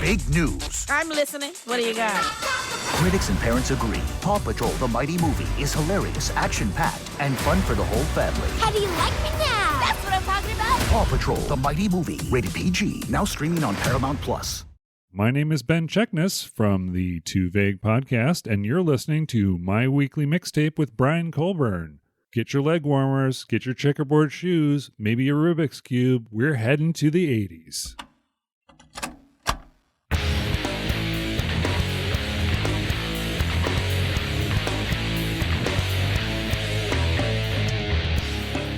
big news. I'm listening. What do you got? Critics and parents agree. Paw Patrol, the mighty movie, is hilarious, action-packed, and fun for the whole family. How do you like me now? That's what I'm talking about. Paw Patrol, the mighty movie, rated PG, now streaming on Paramount+. My name is Ben Cheknis from the Too Vague podcast, and you're listening to My Weekly Mixtape with Brian Colburn. Get your leg warmers, get your checkerboard shoes, maybe a Rubik's Cube. We're heading to the 80s.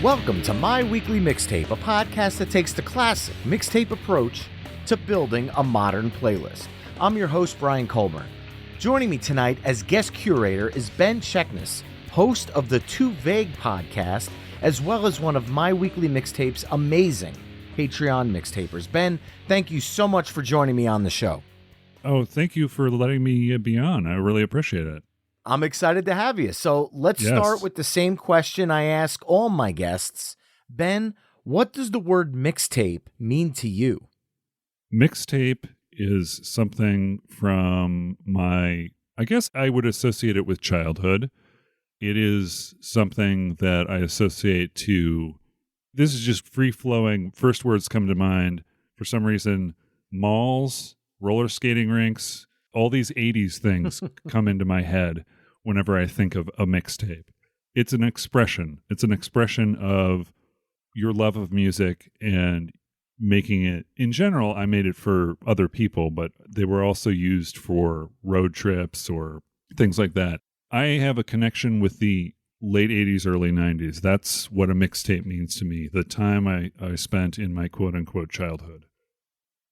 Welcome to My Weekly Mixtape, a podcast that takes the classic mixtape approach to building a modern playlist. I'm your host, Brian Colburn. Joining me tonight as guest curator is Ben Cheknis, host of the Too Vague podcast, as well as one of My Weekly Mixtape's amazing Patreon mixtapers. Ben, thank you so much for joining me on the show. Oh, thank you for letting me be on. I really appreciate it. I'm excited to have you. So let's start with the same question I ask all my guests. Ben, what does the word mixtape mean to you? Mixtape is something from I guess I would associate it with childhood. It is something that I associate to, this is just free-flowing, first words come to mind. For some reason, malls, roller skating rinks, all these 80s things come into my head whenever I think of a mixtape. It's an expression. It's an expression of your love of music and making it, in general, I made it for other people, but they were also used for road trips or things like that. I have a connection with the late 80s, early 90s. That's what a mixtape means to me, the time I spent in my quote-unquote childhood.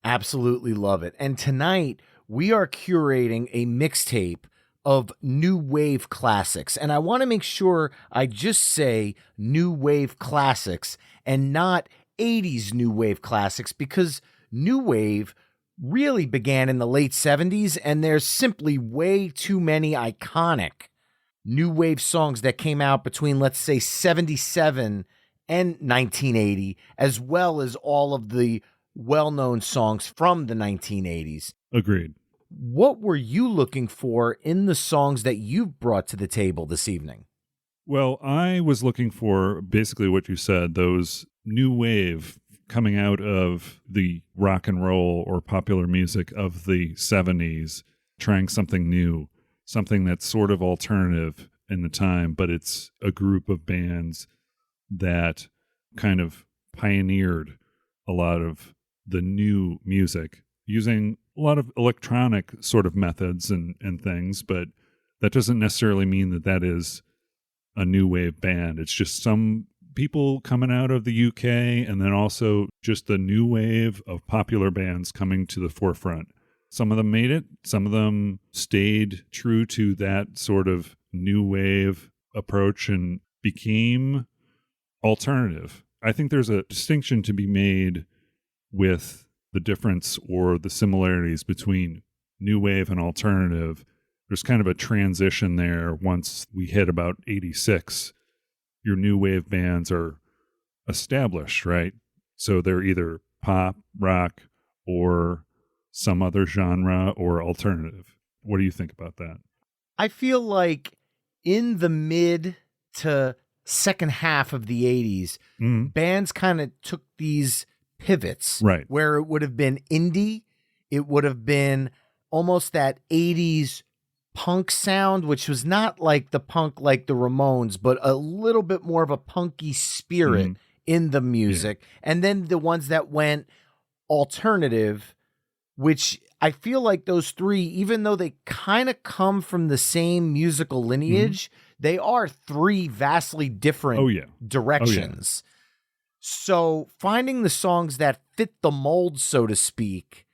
Absolutely love it. And tonight, we are curating a mixtape of new wave classics. And I want to make sure I just say new wave classics and not 80s new wave classics, because new wave really began in the late 70s, and there's simply way too many iconic new wave songs that came out between, let's say, 77 and 1980, as well as all of the well-known songs from the 1980s. Agreed. What were you looking for in the songs that you've brought to the table this evening? Well, I was looking for basically what you said, those new wave coming out of the rock and roll or popular music of the 70s, trying something new, something that's sort of alternative in the time, but it's a group of bands that kind of pioneered a lot of the new music using a lot of electronic sort of methods and things, but that doesn't necessarily mean that that is a new wave band. It's just some people coming out of the UK, and then also just the new wave of popular bands coming to the forefront. Some of them made it. Some of them stayed true to that sort of new wave approach and became alternative. I think there's a distinction to be made with the difference or the similarities between new wave and alternative. There's kind of a transition there. Once we hit about 86, your new wave bands are established, right? So they're either pop, rock, or some other genre or alternative. What do you think about that? I feel like in the mid to second half of the 80s, bands kind of took these pivots, right, where it would have been indie, it would have been almost that 80s punk sound, which was not like the punk like the Ramones, but a little bit more of a punky spirit in the music. Yeah. And then the ones that went alternative, which I feel like those three, even though they kind of come from the same musical lineage, they are three vastly different directions. Oh, yeah. So finding the songs that fit the mold, so to speak,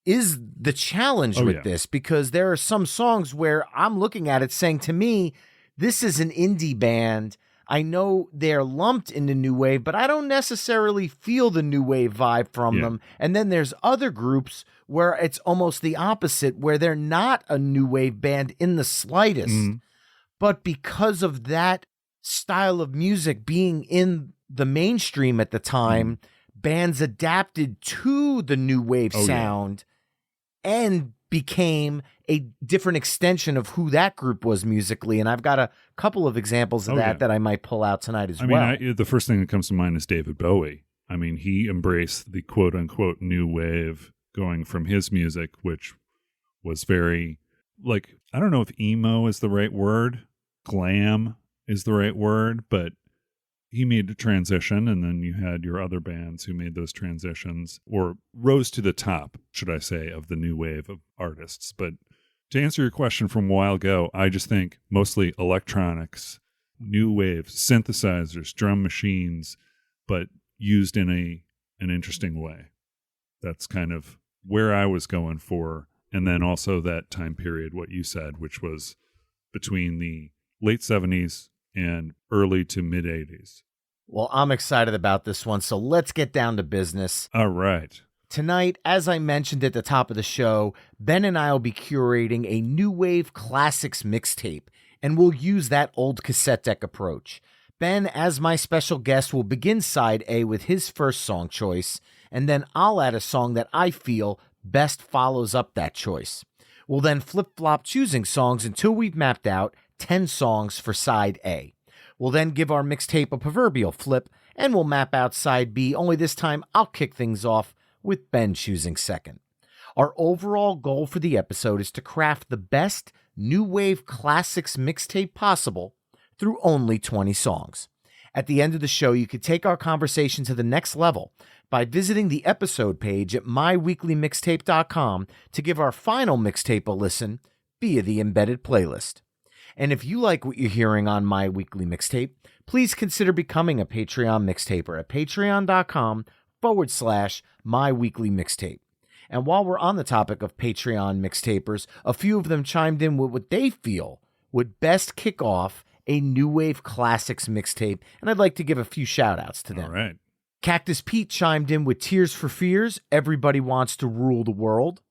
is the challenge with this, because there are some songs where I'm looking at it saying, to me, this is an indie band. I know they're lumped into new wave, but I don't necessarily feel the new wave vibe from them. And then there's other groups where it's almost the opposite, where they're not a new wave band in the slightest. But because of that style of music being in the mainstream at the time, bands adapted to the new wave sound and became a different extension of who that group was musically. And I've got a couple of examples of that I might pull out tonight as well. I mean, the first thing that comes to mind is David Bowie. I mean, he embraced the quote-unquote new wave going from his music, which was very, like, I don't know if emo is the right word, glam is the right word, but he made a transition, and then you had your other bands who made those transitions, or rose to the top, should I say, of the new wave of artists. But to answer your question from a while ago, I just think mostly electronics, new wave, synthesizers, drum machines, but used in an interesting way. That's kind of where I was going for. And then also that time period, what you said, which was between the late 70s and early to mid 80s. Well, I'm excited about this one, so let's get down to business. All right. Tonight, as I mentioned at the top of the show, Ben and I will be curating a new wave classics mixtape, and we'll use that old cassette deck approach. Ben, as my special guest, will begin side A with his first song choice, and then I'll add a song that I feel best follows up that choice. We'll then flip-flop choosing songs until we've mapped out 10 songs for side A. We'll then give our mixtape a proverbial flip, and we'll map out side B, only this time I'll kick things off with Ben choosing second. Our overall goal for the episode is to craft the best new wave classics mixtape possible through only 20 songs. At the end of the show, you could take our conversation to the next level by visiting the episode page at myweeklymixtape.com to give our final mixtape a listen via the embedded playlist. And if you like what you're hearing on My Weekly Mixtape, please consider becoming a Patreon mixtaper at patreon.com/myweeklymixtape. And while we're on the topic of Patreon mixtapers, a few of them chimed in with what they feel would best kick off a new wave classics mixtape, and I'd like to give a few shout outs to them. All right. Cactus Pete chimed in with Tears for Fears, Everybody Wants to Rule the World.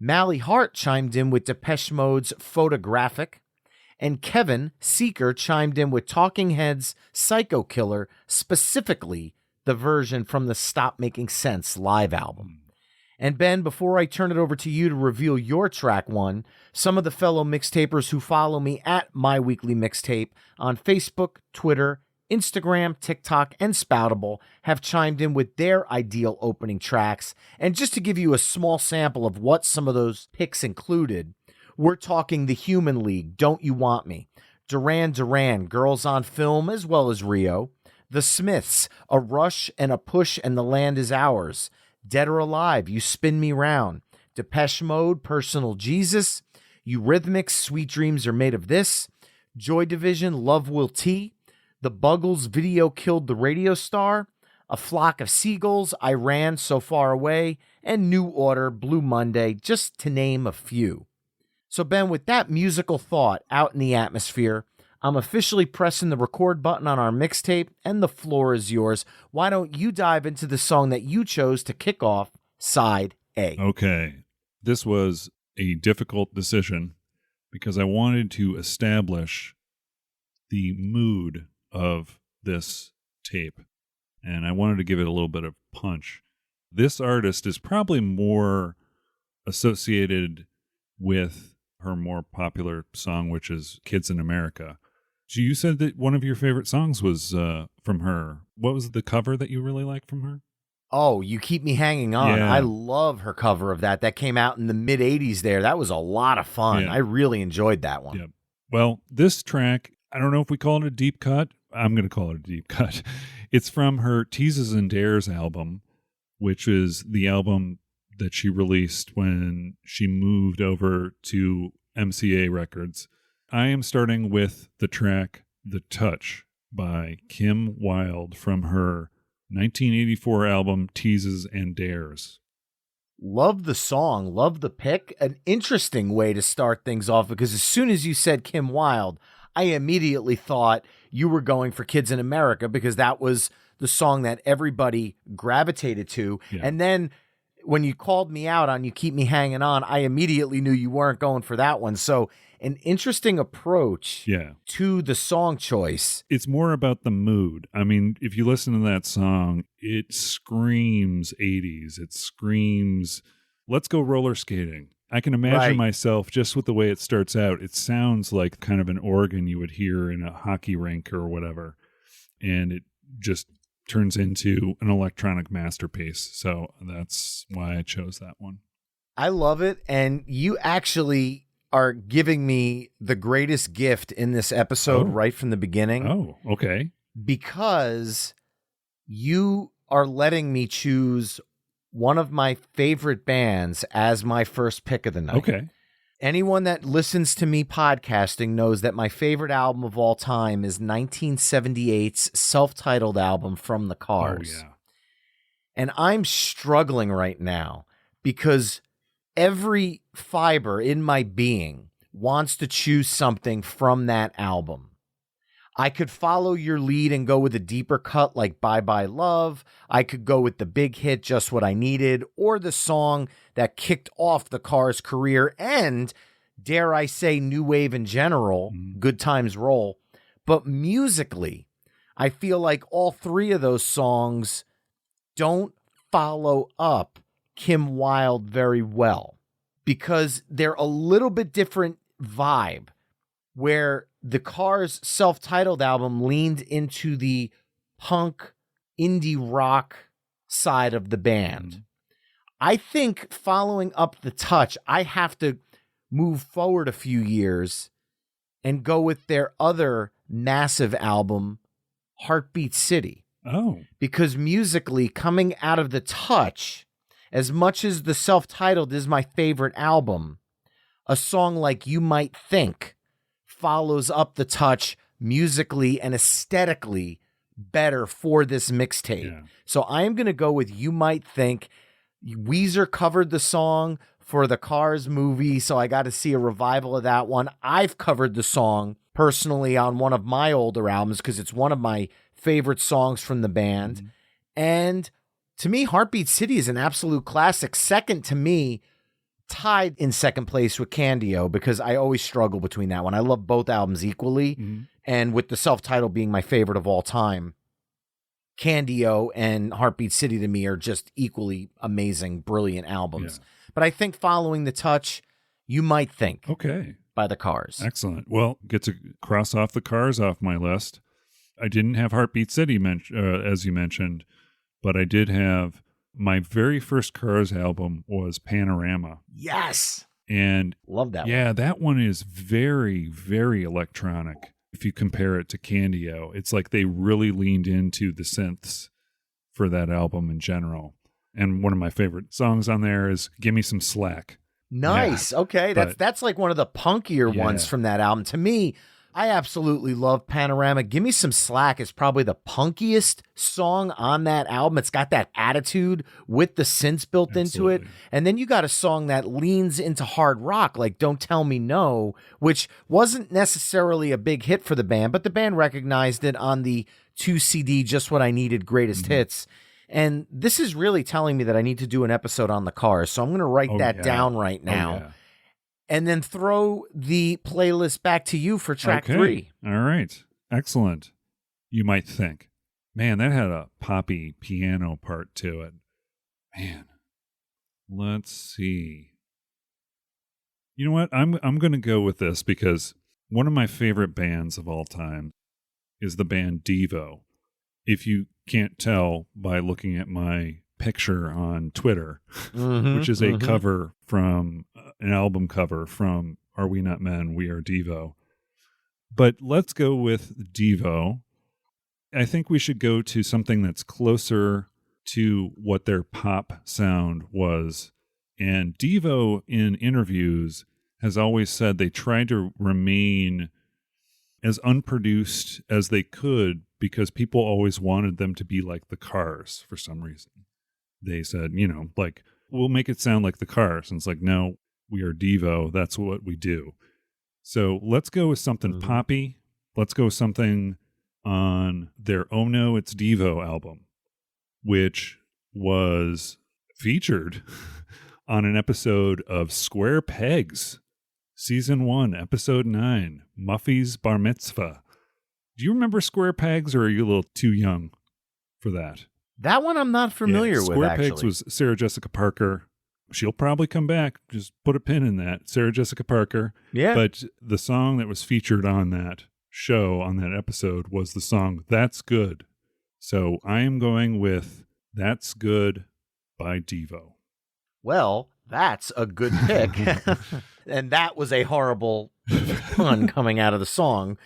Mally Hart chimed in with Depeche Mode's Photographic. And Kevin Seeker chimed in with Talking Heads' Psycho Killer, specifically the version from the Stop Making Sense live album. And Ben, before I turn it over to you to reveal your track one, some of the fellow mixtapers who follow me at My Weekly Mixtape on Facebook, Twitter, Instagram, TikTok, and Spoutable have chimed in with their ideal opening tracks. And just to give you a small sample of what some of those picks included, we're talking The Human League, Don't You Want Me, Duran Duran, Girls on Film, as well as Rio, The Smiths, A Rush and a Push and the Land Is Ours, Dead or Alive, You Spin Me Round, Depeche Mode, Personal Jesus, Eurythmics, Sweet Dreams Are Made of This, Joy Division, Love Will Tea, The Buggles, Video Killed the Radio Star, A Flock of Seagulls, I Ran So Far Away, and New Order, Blue Monday, just to name a few. So Ben, with that musical thought out in the atmosphere, I'm officially pressing the record button on our mixtape, and the floor is yours. Why don't you dive into the song that you chose to kick off side A? Okay. This was a difficult decision because I wanted to establish the mood of this tape, and I wanted to give it a little bit of punch. This artist is probably more associated with her more popular song, which is Kids in America. So you said that one of your favorite songs was from her. What was the cover that you really liked from her? Oh, You Keep Me Hanging On. Yeah. I love her cover of that. That came out in the mid-'80s there. That was a lot of fun. Yeah. I really enjoyed that one. Yeah. Well, this track, I don't know if we call it a deep cut. I'm going to call it a deep cut. It's from her Teases and Dares album, which is the album that she released when she moved over to MCA Records. I am starting with the track The Touch by Kim Wilde from her 1984 album Teases and Dares. Love the song. Love the pick. An interesting way to start things off, because as soon as you said Kim Wilde, I immediately thought you were going for Kids in America, because that was the song that everybody gravitated to. Yeah. And then when you called me out on You Keep Me Hanging On, I immediately knew you weren't going for that one. So an interesting approach to the song choice. It's more about the mood. I mean, if you listen to that song, it screams 80s. It screams, let's go roller skating. I can imagine Right. myself just with the way it starts out. It sounds like kind of an organ you would hear in a hockey rink or whatever. And it just turns into an electronic masterpiece. So that's why I chose that one. I love it. And you actually are giving me the greatest gift in this episode right from the beginning. Oh, okay. Because you are letting me choose one of my favorite bands as my first pick of the night. Okay. Anyone that listens to me podcasting knows that my favorite album of all time is 1978's self-titled album From the Cars. Oh, yeah. And I'm struggling right now because every fiber in my being wants to choose something from that album. I could follow your lead and go with a deeper cut like Bye Bye Love. I could go with the big hit, Just What I Needed, or the song that kicked off the Cars' career and, dare I say, new wave in general, Good Times Roll. But musically, I feel like all three of those songs don't follow up Kim Wilde very well because they're a little bit different vibe, where the Cars' self-titled album leaned into the punk indie rock side of the band. I think following up The Touch, I have to move forward a few years and go with their other massive album, Heartbeat City. Oh. Because musically, coming out of The Touch, as much as the self-titled is my favorite album, a song like You Might Think follows up The Touch musically and aesthetically better for this mixtape. Yeah. So I am going to go with You Might Think. Weezer covered the song for the Cars movie, so I got to see a revival of that one. I've covered the song personally on one of my older albums because it's one of my favorite songs from the band. And to me, Heartbeat City is an absolute classic. Second to me, tied in second place with Candio, because I always struggle between that one. I love both albums equally. And with the self-titled being my favorite of all time, Candio and Heartbeat City to me are just equally amazing, brilliant albums. Yeah. But I think following The Touch, You Might Think Okay. by the Cars. Excellent. Well, get to cross off the Cars off my list. I didn't have Heartbeat City, as you mentioned, but I did have my very first Cars album was Panorama. Yes. And love that one. Yeah, that one is very, very electronic. If you compare it to Candio, it's like they really leaned into the synths for that album in general. And one of my favorite songs on there is Gimme Some Slack. Nice. Yeah, okay. That's like one of the punkier ones from that album. To me, I absolutely love Panorama. Gimme Some Slack is probably the punkiest song on that album. It's got that attitude with the synths built into it. And then you got a song that leans into hard rock, like Don't Tell Me No, which wasn't necessarily a big hit for the band, but the band recognized it on the 2 CD Just What I Needed Greatest Hits. And this is really telling me that I need to do an episode on the Cars. So I'm going to write that down right now. And then throw the playlist back to you for track 3. All right. Excellent. You Might Think. Man, that had a poppy piano part to it. Man. Let's see. You know what? I'm going to go with this because one of my favorite bands of all time is the band Devo. If you can't tell by looking at my picture on Twitter, which is a cover from an album cover from Are We Not Men, We Are Devo. But let's go with Devo. I think we should go to something that's closer to what their pop sound was. And Devo in interviews has always said they tried to remain as unproduced as they could because people always wanted them to be like the Cars for some reason. They said, like, we'll make it sound like the Cars. And it's like, no, we are Devo. That's what we do. So let's go with something poppy. Let's go with something on their Oh No, It's Devo album, which was featured on an episode of Square Pegs, Season 1, Episode 9, Muffy's Bar Mitzvah. Do you remember Square Pegs, or are you a little too young for that? That one I'm not familiar with, Square actually. Pegs was Sarah Jessica Parker, She'll probably come back. Just put a pin in that. Sarah Jessica Parker. Yeah. But the song that was featured on that show, on that episode, was the song That's Good. So I am going with That's Good by Devo. Well, that's a good pick. And that was a horrible pun coming out of the song.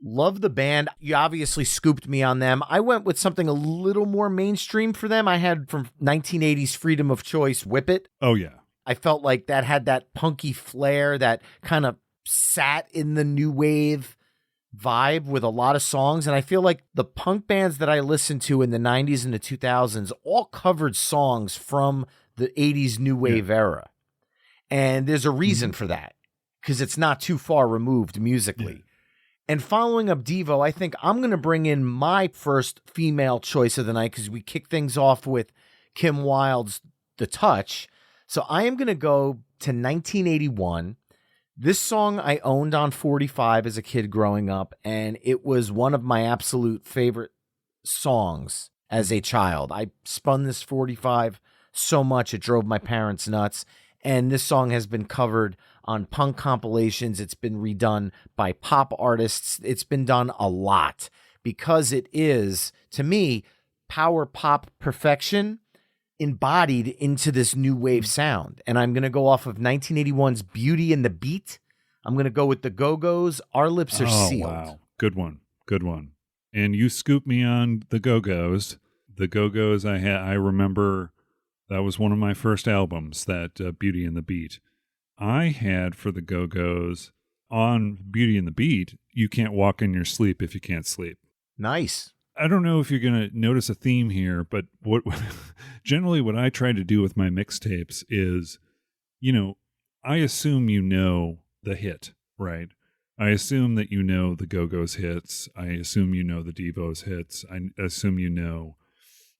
Love the band. You obviously scooped me on them. I went with something a little more mainstream for them. I had from 1980s Freedom of Choice, Whip It. Oh, yeah. I felt like that had that punky flair that kind of sat in the new wave vibe with a lot of songs. And I feel like the punk bands that I listened to in the 90s and the 2000s all covered songs from the 80s new wave era. And there's a reason for that, because it's not too far removed musically. Yeah. And following up Devo, I think I'm going to bring in my first female choice of the night, because we kick things off with Kim Wilde's The Touch. So I am going to go to 1981. This song I owned on 45 as a kid growing up, and it was one of my absolute favorite songs as a child. I spun this 45 so much it drove my parents nuts. And this song has been covered on punk compilations. It's been redone by pop artists. It's been done a lot because it is, to me, power pop perfection embodied into this new wave sound. And I'm going to go off of 1981's Beauty and the Beat. I'm going to go with the Go-Go's Our Lips Are Sealed. Wow. Good one. Good one. And you scooped me on the Go-Go's. The Go-Go's I remember. That was one of my first albums, that Beauty and the Beat. I had for the Go-Go's on Beauty and the Beat, You Can't Walk in Your Sleep If You Can't Sleep. Nice. I don't know if you're going to notice a theme here, but generally what I try to do with my mixtapes is, I assume you know the hit, right? I assume that you know the Go-Go's hits. I assume you know the Devo's hits. I assume you know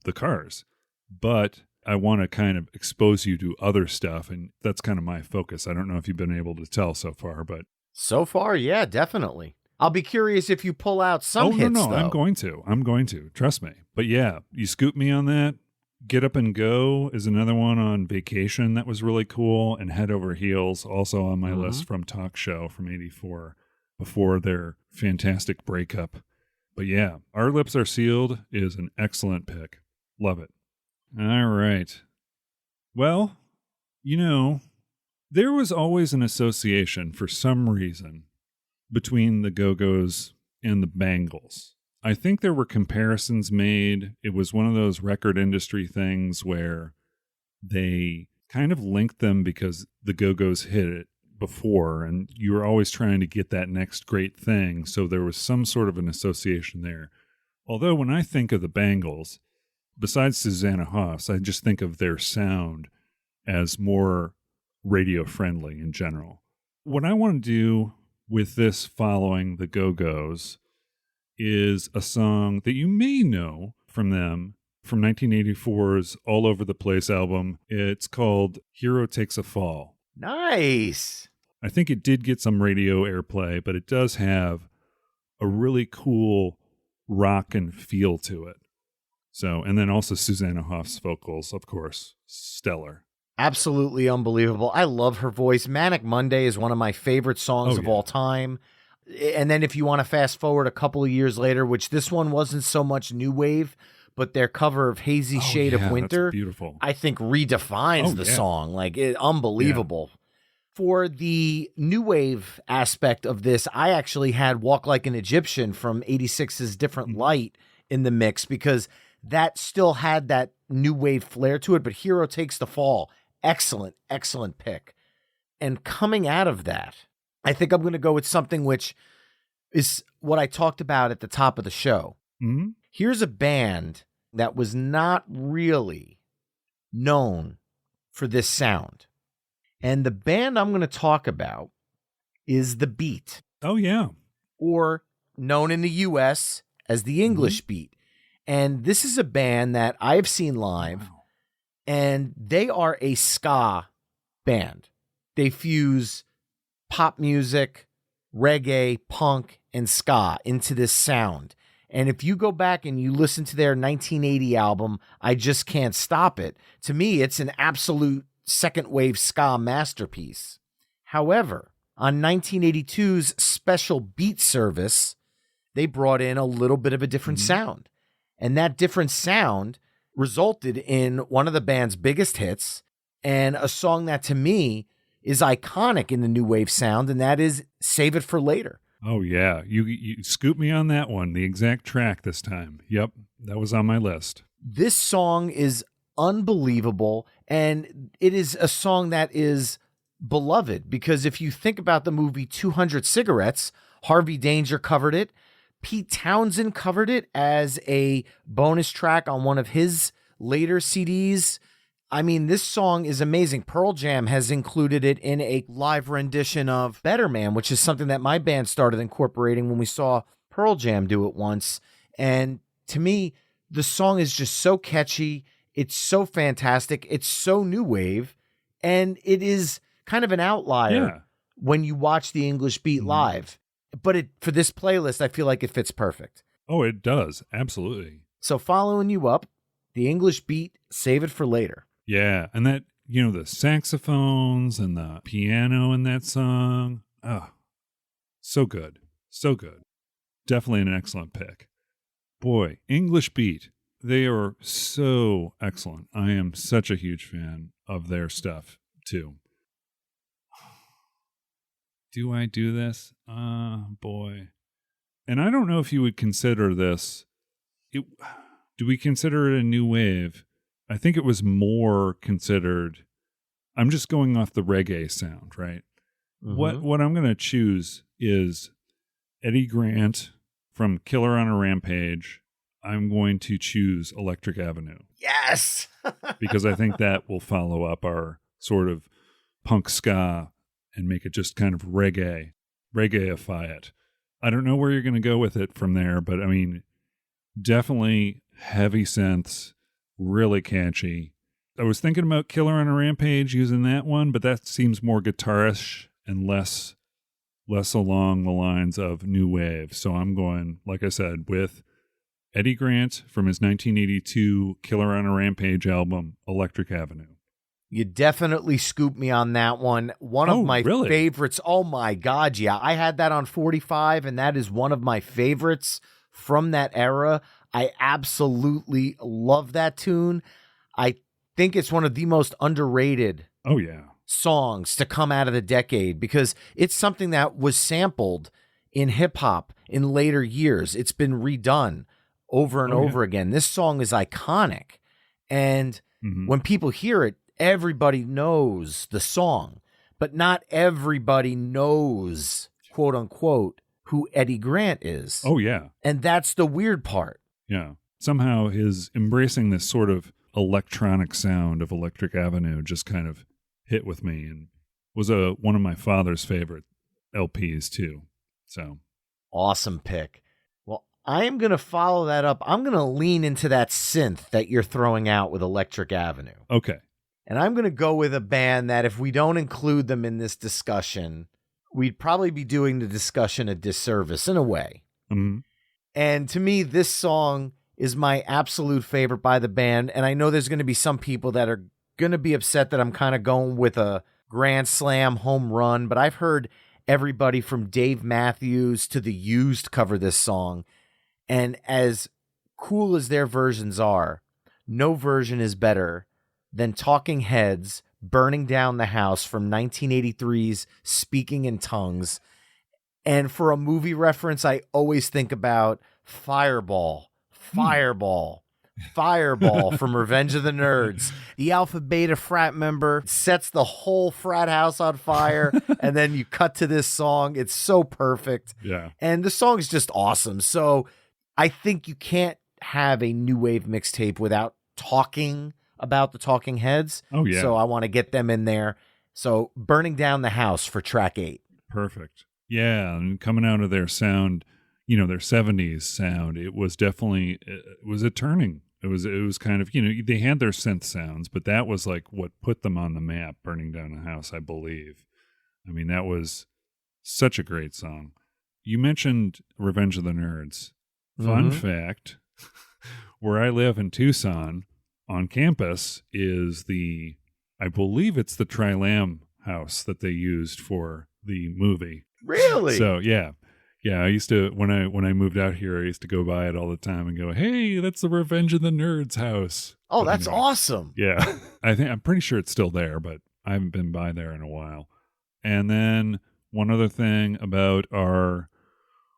the Cars. But I want to kind of expose you to other stuff, and that's kind of my focus. I don't know if you've been able to tell so far, but... So far, yeah, definitely. I'll be curious if you pull out some hits, no, though. I'm going to. Trust me. But yeah, you scoop me on that. Get Up and Go is another one on Vacation that was really cool, and Head Over Heels, also on my list from Talk Show from 84, before their fantastic breakup. But yeah, Our Lips Are Sealed is an excellent pick. Love it. All right. Well, there was always an association for some reason between the Go-Go's and the Bangles. I think there were comparisons made. It was one of those record industry things where they kind of linked them because the Go-Go's hit it before, and you were always trying to get that next great thing. So there was some sort of an association there. Although when I think of the Bangles, besides Susanna Hoffs, I just think of their sound as more radio friendly in general. What I want to do with this following the Go-Go's is a song that you may know from them from 1984's All Over the Place album. It's called Hero Takes a Fall. Nice. I think it did get some radio airplay, but it does have a really cool rock and feel to it. So, and then also Susanna Hoffs' vocals, of course, stellar. Absolutely unbelievable. I love her voice. Manic Monday is one of my favorite songs of all time. And then if you want to fast forward a couple of years later, which this one wasn't so much new wave, but their cover of Hazy Shade of Winter, beautiful. I think redefines the song. Like, unbelievable. Yeah. For the new wave aspect of this, I actually had Walk Like an Egyptian from 86's Different Light in the mix, because that still had that new wave flair to it, but Hero Takes the Fall. Excellent, excellent pick. And coming out of that, I think I'm going to go with something which is what I talked about at the top of the show. Mm-hmm. Here's a band that was not really known for this sound. And the band I'm going to talk about is The Beat. Oh, yeah. Or known in the U.S. as the English Beat. And this is a band that I've seen live, and they are a ska band. They fuse pop music, reggae, punk, and ska into this sound. And if you go back and you listen to their 1980 album, I Just Can't Stop It, to me, it's an absolute second wave ska masterpiece. However, on 1982's Special Beat Service, they brought in a little bit of a different sound. And that different sound resulted in one of the band's biggest hits and a song that to me is iconic in the new wave sound, and that is Save It for Later. Oh, yeah. You scooped me on that one, the exact track this time. Yep, that was on my list. This song is unbelievable, and it is a song that is beloved because if you think about the movie 200 Cigarettes, Harvey Danger covered it. Pete Townsend covered it as a bonus track on one of his later CDs. I mean, this song is amazing. Pearl Jam has included it in a live rendition of Better Man, which is something that my band started incorporating when we saw Pearl Jam do it once. And to me, the song is just so catchy. It's so fantastic. It's so new wave. And it is kind of an outlier when you watch the English Beat live. But for this playlist, I feel like it fits perfect. Oh, it does. Absolutely. So following you up, the English Beat, Save It for Later. Yeah. And that, the saxophones and the piano in that song. Oh, so good. So good. Definitely an excellent pick. Boy, English Beat. They are so excellent. I am such a huge fan of their stuff, too. Do I do this? Boy. And I don't know if you would consider this. Do we consider it a new wave? I think it was more considered. I'm just going off the reggae sound, right? What I'm going to choose is Eddie Grant from Killer on a Rampage. I'm going to choose Electric Avenue. Yes! Because I think that will follow up our sort of punk ska and make it just kind of reggaeify it. I don't know where you're going to go with it from there, but I mean, definitely heavy synths, really catchy. I was thinking about Killer on a Rampage using that one, but that seems more guitarish and less along the lines of new wave. So I'm going, like I said, with Eddie Grant from his 1982 Killer on a Rampage album, Electric Avenue. You definitely scooped me on that one. One of my favorites. Oh my God, yeah. I had that on 45, and that is one of my favorites from that era. I absolutely love that tune. I think it's one of the most underrated songs to come out of the decade because it's something that was sampled in hip-hop in later years. It's been redone over and over again. This song is iconic. And when people hear it, everybody knows the song, but not everybody knows, quote unquote, who Eddie Grant is. Oh, yeah. And that's the weird part. Yeah. Somehow his embracing this sort of electronic sound of Electric Avenue just kind of hit with me and was one of my father's favorite LPs too. So awesome pick. Well, I am going to follow that up. I'm going to lean into that synth that you're throwing out with Electric Avenue. Okay. And I'm going to go with a band that if we don't include them in this discussion, we'd probably be doing the discussion a disservice in a way. And to me, this song is my absolute favorite by the band. And I know there's going to be some people that are going to be upset that I'm kind of going with a grand slam home run, but I've heard everybody from Dave Matthews to the Used cover this song. And as cool as their versions are, no version is better than Talking Heads' Burning Down the House from 1983's Speaking in Tongues. And for a movie reference, I always think about Fireball from Revenge of the Nerds. The Alpha Beta frat member sets the whole frat house on fire, and then you cut to this song. It's so perfect. Yeah. And the song is just awesome. So I think you can't have a new wave mixtape without talking about the Talking Heads. Oh, yeah. So I want to get them in there. So Burning Down the House for track 8. Perfect. Yeah. And coming out of their sound, their 70s sound, it was definitely, it was a turning. It was kind of, they had their synth sounds, but that was like what put them on the map, Burning Down the House, I believe. I mean, that was such a great song. You mentioned Revenge of the Nerds. Fun fact, where I live in Tucson, on campus is the I believe it's the Tri-Lam house that they used for the movie. Really? So yeah. I used to when I moved out here, I used to go by it all the time and go, "Hey, that's the Revenge of the Nerds house." Oh, But that's anyway, awesome. Yeah, I'm pretty sure it's still there, but I haven't been by there in a while. And then one other thing about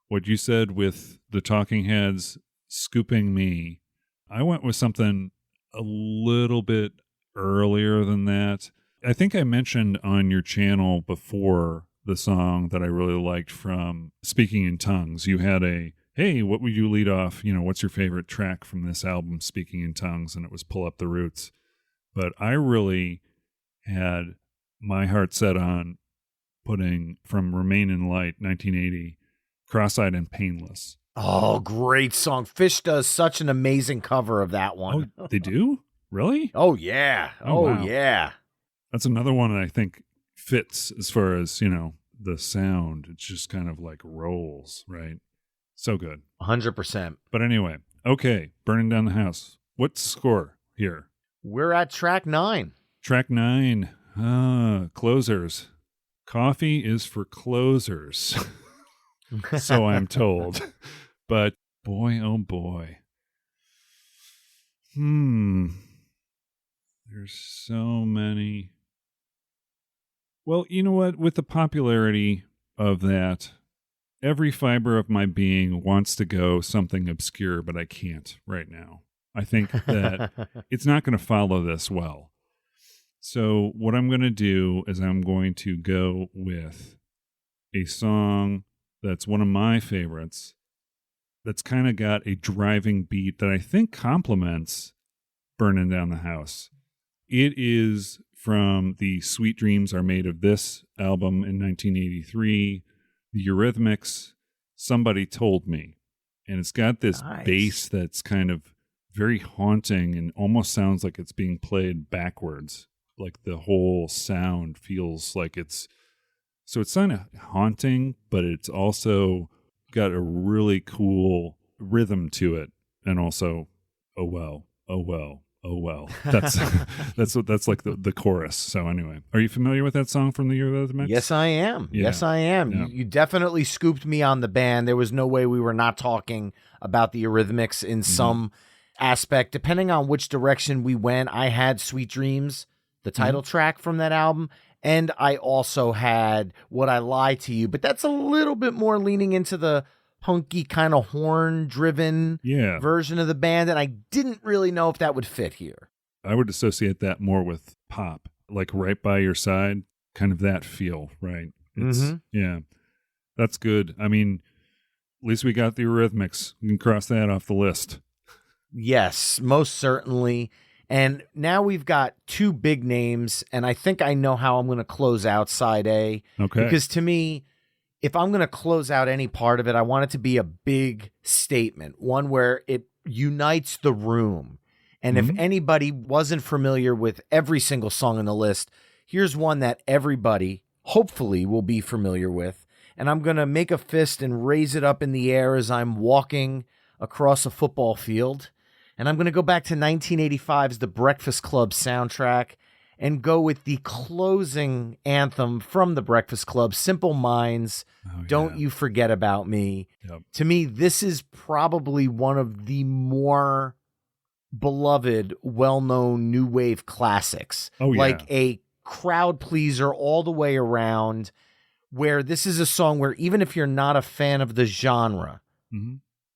what you said with the Talking Heads scooping me, I went with something a little bit earlier than that. I think I mentioned on your channel before the song that I really liked from Speaking in Tongues. You had hey, what would you lead off? What's your favorite track from this album, Speaking in Tongues? And it was Pull Up the Roots. But I really had my heart set on putting from Remain in Light, 1980, Cross-Eyed and Painless. Oh, great song. Fish does such an amazing cover of that one. Oh, they do? Really? Oh, yeah. Oh, wow. Yeah. That's another one that I think fits as far as, the sound. It just kind of like rolls, right? So good. 100%. But anyway, okay, Burning Down the House. What's the score here? We're at track 9. Track 9. Closers. Coffee is for closers. So I'm told. But boy, oh boy. There's so many. Well, you know what? With the popularity of that, every fiber of my being wants to go something obscure, but I can't right now. I think that it's not going to follow this well. So what I'm going to do is I'm going to go with a song that's one of my favorites that's kind of got a driving beat that I think complements Burning Down the House. It is from the Sweet Dreams Are Made of This album in 1983, the Eurythmics, Somebody Told Me. And it's got this bass that's kind of very haunting and almost sounds like it's being played backwards. Like the whole sound feels like it's kind of haunting, but it's also got a really cool rhythm to it. And also, oh well. That's like the chorus. So anyway, are you familiar with that song from the Eurythmics? Yes, I am. Yeah. Yes, I am. Yeah. You definitely scooped me on the band. There was no way we were not talking about the Eurythmics in some aspect. Depending on which direction we went, I had Sweet Dreams, the title track from that album, and I also had Would I Lie to You, but that's a little bit more leaning into the punky kind of horn-driven version of the band, and I didn't really know if that would fit here. I would associate that more with pop, like Right by Your Side, kind of that feel, right? Yeah, that's good. I mean, at least we got the Eurythmics. We can cross that off the list. Yes, most certainly. And now we've got two big names, and I think I know how I'm going to close out side A. Okay. Because to me, if I'm going to close out any part of it, I want it to be a big statement, one where it unites the room. And if anybody wasn't familiar with every single song on the list, here's one that everybody hopefully will be familiar with. And I'm going to make a fist and raise it up in the air as I'm walking across a football field. And I'm going to go back to 1985's The Breakfast Club soundtrack and go with the closing anthem from The Breakfast Club, Simple Minds, Don't You Forget About Me. Yep. To me, this is probably one of the more beloved, well-known new wave classics. Oh, yeah. Like a crowd pleaser all the way around, where this is a song where even if you're not a fan of the genre,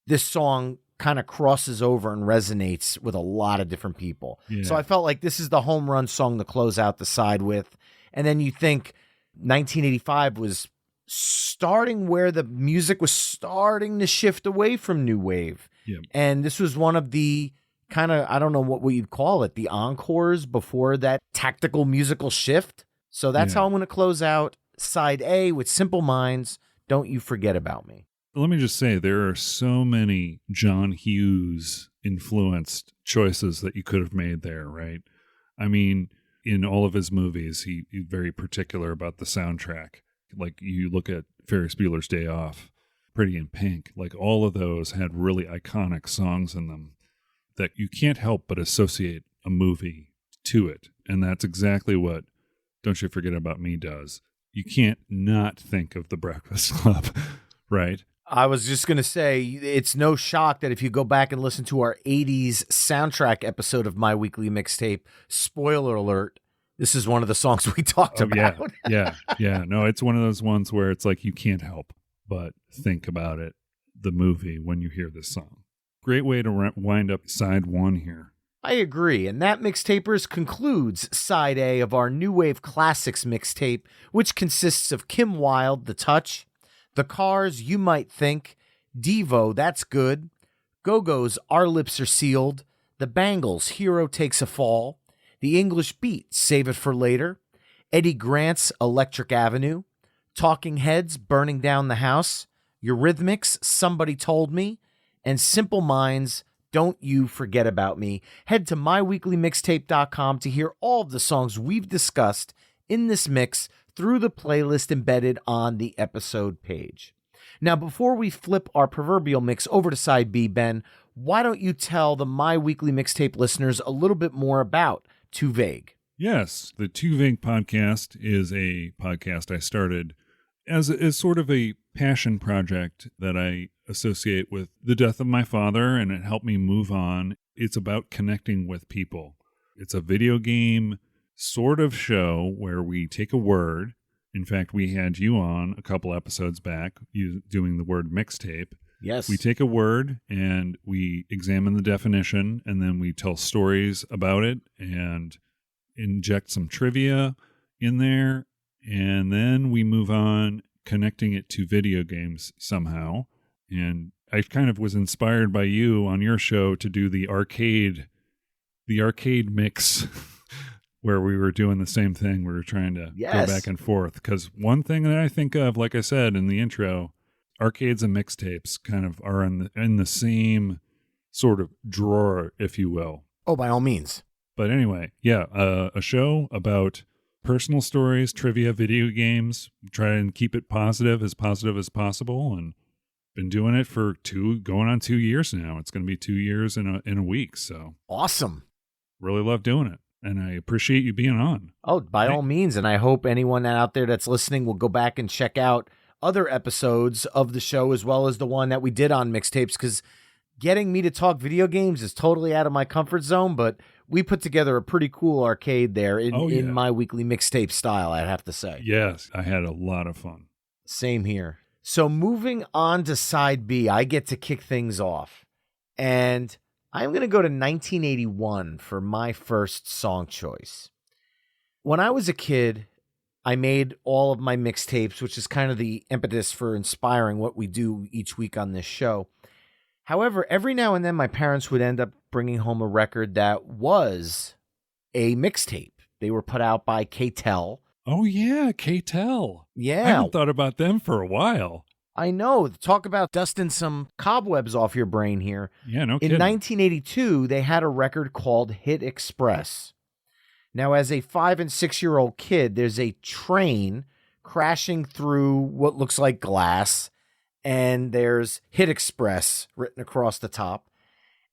this song kind of crosses over and resonates with a lot of different people. Yeah. So I felt like this is the home run song to close out the side with. And then you think 1985 was starting where the music was starting to shift away from new wave. Yeah. And this was one of the kind of, I don't know what you'd call it, the encores before that tactical musical shift. So that's how I'm going to close out side A with Simple Minds, Don't You Forget About Me. Let me just say, there are so many John Hughes influenced choices that you could have made there, right? I mean, in all of his movies, he's very particular about the soundtrack. Like you look at Ferris Bueller's Day Off, Pretty in Pink, like all of those had really iconic songs in them that you can't help but associate a movie to it. And that's exactly what Don't You Forget About Me does. You can't not think of The Breakfast Club, right? I was just going to say, it's no shock that if you go back and listen to our 80s soundtrack episode of My Weekly Mixtape, spoiler alert, this is one of the songs we talked about. Yeah. No, it's one of those ones where it's like you can't help but think about it, the movie, when you hear this song. Great way to wind up side one here. I agree, and that Mixtapers concludes side A of our New Wave Classics mixtape, which consists of Kim Wilde, The Touch, The Cars, You Might Think, Devo, That's Good, Go-Go's Our Lips Are Sealed, The Bangles, Hero Takes a Fall, The English Beat, Save It for Later, Eddie Grant's Electric Avenue, Talking Heads, Burning Down the House, Eurythmics, Somebody Told Me, and Simple Minds, Don't You Forget About Me. Head to myweeklymixtape.com to hear all of the songs we've discussed in this mix through the playlist embedded on the episode page. Now, before we flip our proverbial mix over to side B, Ben, why don't you tell the My Weekly Mixtape listeners a little bit more about Too Vague? Yes, the Too Vague podcast is a podcast I started as sort of a passion project that I associate with the death of my father, and it helped me move on. It's about connecting with people. It's a video game sort of show where we take a word. In fact, we had you on a couple episodes back, you doing the word mixtape. Yes. We take a word and we examine the definition, and then we tell stories about it and inject some trivia in there. And then we move on, connecting it to video games somehow. And I kind of was inspired by you on your show to do the arcade mix where we were doing the same thing. We were trying to go back and forth. Because one thing that I think of, like I said in the intro, arcades and mixtapes kind of are in the same sort of drawer, if you will. Oh, by all means. But anyway, yeah, a show about personal stories, trivia, video games. Try and keep it positive as possible, and been doing it for going on 2 years now. It's going to be 2 years in a week. So awesome! Really love doing it, and I appreciate you being on. Oh, by all means, and I hope anyone out there that's listening will go back and check out other episodes of the show as well as the one that we did on mixtapes, because getting me to talk video games is totally out of my comfort zone, but we put together a pretty cool arcade there in My Weekly Mixtape style, I'd have to say. Yes, I had a lot of fun. Same here. So moving on to side B, I get to kick things off. And I'm going to go to 1981 for my first song choice. When I was a kid, I made all of my mixtapes, which is kind of the impetus for inspiring what we do each week on this show. However, every now and then my parents would end up bringing home a record that was a mixtape. They were put out by K-Tel. Oh, yeah, K-Tel. Yeah. I haven't thought about them for a while. I know. Talk about dusting some cobwebs off your brain here. Yeah, no kidding. In 1982, they had a record called Hit Express. Now, as a 5- and 6-year-old kid, there's a train crashing through what looks like glass, and there's Hit Express written across the top.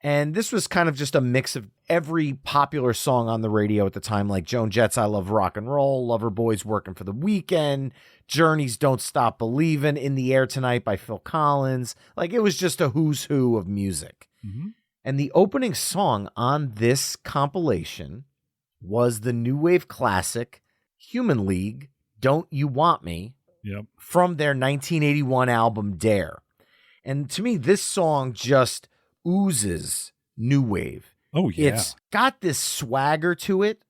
And this was kind of just a mix of every popular song on the radio at the time, like Joan Jett's I Love Rock and Roll, Loverboy's Working for the Weekend, Journey's Don't Stop Believin', In the Air Tonight by Phil Collins. Like, it was just a who's who of music. Mm-hmm. And the opening song on this compilation was the new wave classic Human League, Don't You Want Me, from their 1981 album Dare. And to me, this song just oozes new wave. Oh, yeah. It's got this swagger to it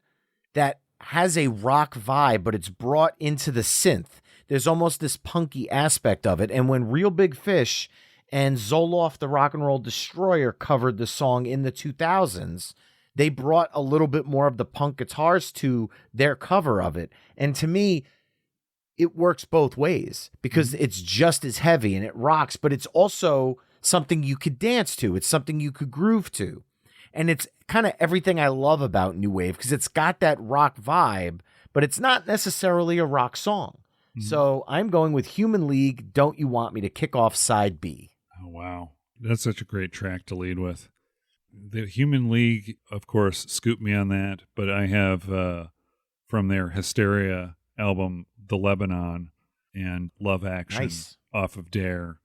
that has a rock vibe, but it's brought into the synth. There's almost this punky aspect of it. And when Real Big Fish and Zoloft the Rock and Roll Destroyer covered the song in the 2000s, they brought a little bit more of the punk guitars to their cover of it. And to me, it works both ways because it's just as heavy and it rocks, but it's also something you could dance to. It's something you could groove to. And it's kind of everything I love about new wave because it's got that rock vibe, but it's not necessarily a rock song. Mm-hmm. So I'm going with Human League, Don't You Want Me to kick off side B. Oh, wow. That's such a great track to lead with. The Human League, of course, scooped me on that, but I have from their Hysteria album, The Lebanon, and Love Action off of Dare,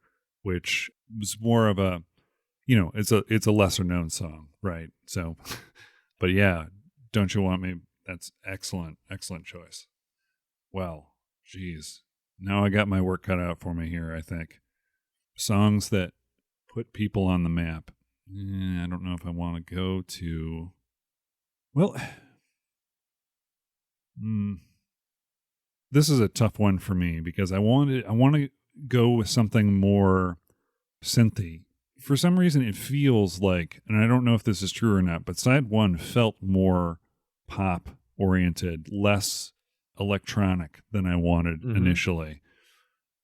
which was more of a, it's a lesser known song, right? So, but yeah, Don't You Want Me? That's excellent choice. Well, geez, now I got my work cut out for me here, I think. Songs that put people on the map. I don't know if I want to go to, well, this is a tough one for me because I want to go with something more synthy. For some reason, it feels like, and I don't know if this is true or not, but side one felt more pop oriented, less electronic than I wanted initially.